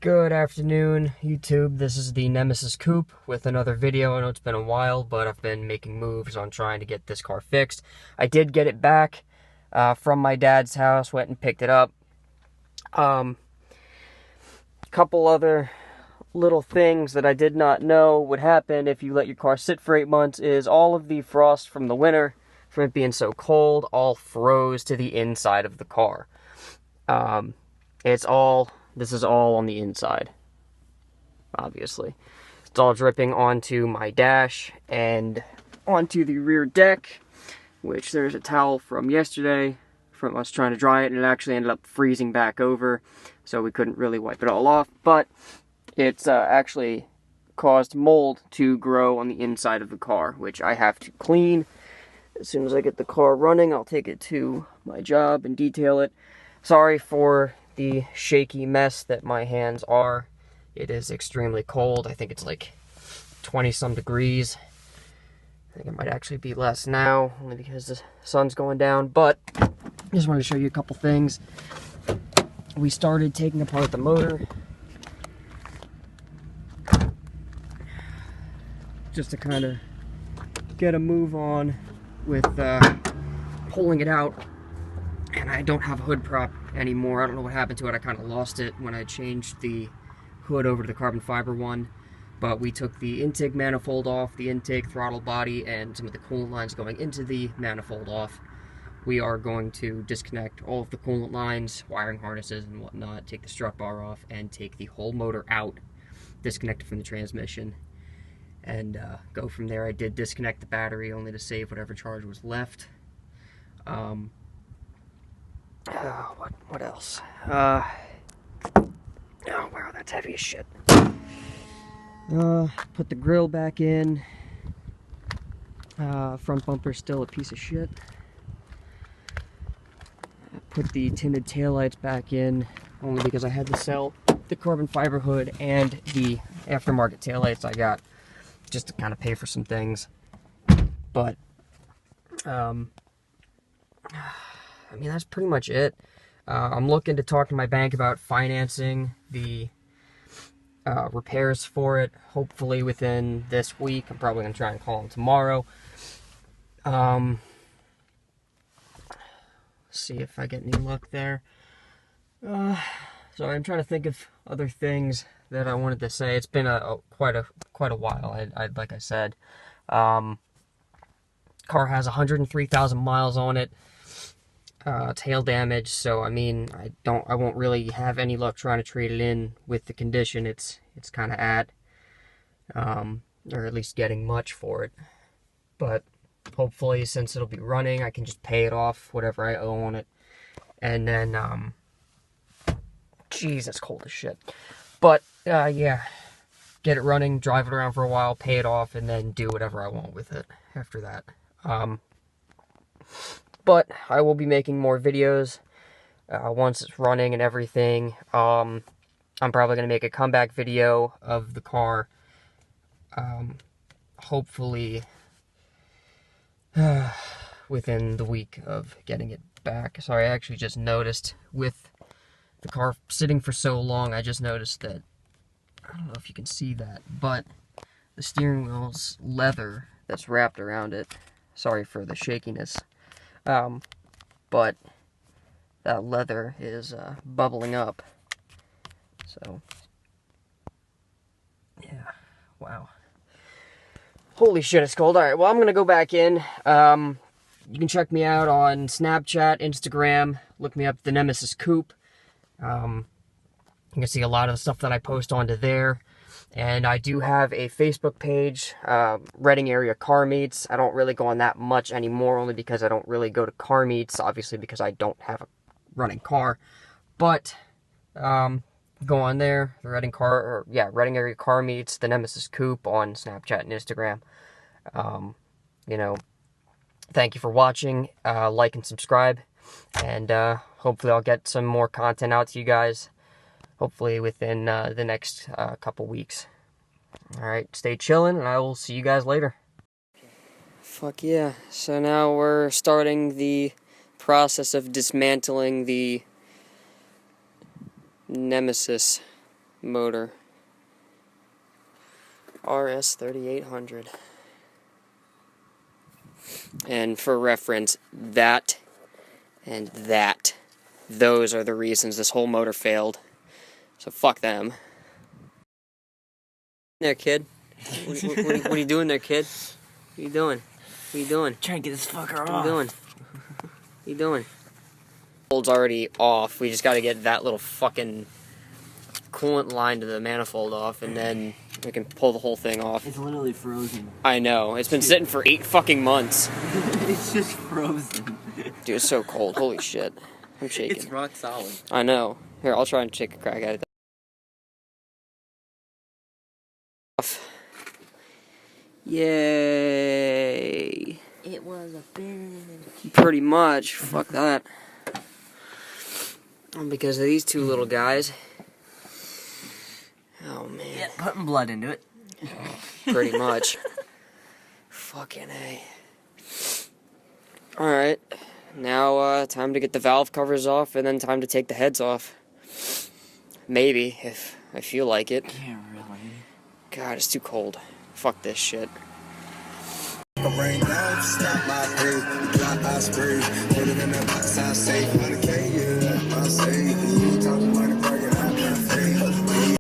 Good afternoon, YouTube. This is the Nemesis Coupe with another video. I know it's been a while, but I've been making moves on trying to get this car fixed. I did get it back from my dad's house, went and picked it up. Couple other little things that I did not know would happen if you let your car sit for 8 months is all of the frost from the winter, from it being so cold, all froze to the inside of the car. This is all on the inside, obviously. It's all dripping onto my dash and onto the rear deck, which there's a towel from yesterday from us trying to dry it, and it actually ended up freezing back over, so we couldn't really wipe it all off, but it's actually caused mold to grow on the inside of the car, which I have to clean. As soon as I get the car running, I'll take it to my job and detail it. Sorry for the shaky mess that my hands are. It is extremely cold. I think it's like 20-some degrees. I think it might actually be less now, only because the sun's going down, but I just wanted to show you a couple things. We started taking apart the motor, just to kind of get a move on with pulling it out. And I don't have a hood prop anymore. I don't know what happened to it. I kind of lost it when I changed the hood over to the carbon fiber one. But we took the intake manifold off, the intake throttle body, and some of the coolant lines going into the manifold off. We are going to disconnect all of the coolant lines, wiring harnesses and whatnot, take the strut bar off, and take the whole motor out, disconnect it from the transmission, and go from there. I did disconnect the battery only to save whatever charge was left. What else? Oh wow, that's heavy as shit. Put the grill back in. Front bumper's still a piece of shit. Put the tinted taillights back in, only because I had to sell the carbon fiber hood and the aftermarket taillights I got, just to kind of pay for some things. But, I mean, that's pretty much it. I'm looking to talk to my bank about financing the repairs for it, hopefully within this week. I'm probably going to try and call them tomorrow. See if I get any luck there. So I'm trying to think of other things that I wanted to say. It's been quite a while, like I said. Car has 103,000 miles on it. Tail damage, so I mean, I won't really have any luck trying to trade it in with the condition it's kind of at, or at least getting much for it. But hopefully, since it'll be running, I can just pay it off, whatever I owe on it, and then jeez, it's cold as shit. But yeah, get it running, drive it around for a while, pay it off, and then do whatever I want with it after that. But I will be making more videos once it's running and everything. I'm probably going to make a comeback video of the car, hopefully within the week of getting it back. Sorry, I actually just noticed, with the car sitting for so long, I just noticed that, I don't know if you can see that, but the steering wheel's leather that's wrapped around it. Sorry for the shakiness. But that leather is bubbling up. So, yeah, wow. Holy shit, it's cold. Alright, well, I'm gonna go back in. You can check me out on Snapchat, Instagram. Look me up, the Nemesis Coupe. You can see a lot of the stuff that I post onto there. And I do have a Facebook page, Reading Area Car Meets. I don't really go on that much anymore, only because I don't really go to car meets, obviously because I don't have a running car. But, go on there, the Reading Area Car Meets, the Nemesis Coupe on Snapchat and Instagram. You know, thank you for watching, like and subscribe, and hopefully I'll get some more content out to you guys. Hopefully within the next couple weeks. Alright, stay chillin', and I will see you guys later. Fuck yeah. So now we're starting the process of dismantling the Nemesis motor. RS 3800. And for reference, that and that, those are the reasons this whole motor failed. So fuck them. There, kid. What are you doing there, kid? What are you doing? What are you doing? Trying to get this fucker off. What are you doing? What are you doing? Manifold's already off. We just gotta get that little fucking coolant line to the manifold off, and then we can pull the whole thing off. It's literally frozen. I know. It's been sitting for 8 fucking months. It's just frozen. Dude, it's so cold. Holy shit. I'm shaking. It's rock solid. I know. Here, I'll try and take a crack at it. Yay. It was a bitch. Pretty much. Fuck that. Because of these two little guys. Oh, man. Yeah, putting blood into it. Pretty much. Fucking A. Alright. Now, time to get the valve covers off, and then time to take the heads off. Maybe, if I feel like it. Yeah, really. God, it's too cold. Fuck this shit. Rain down, stop my breath, drop my spray, put it in the box, I say, 100K, yeah, I say,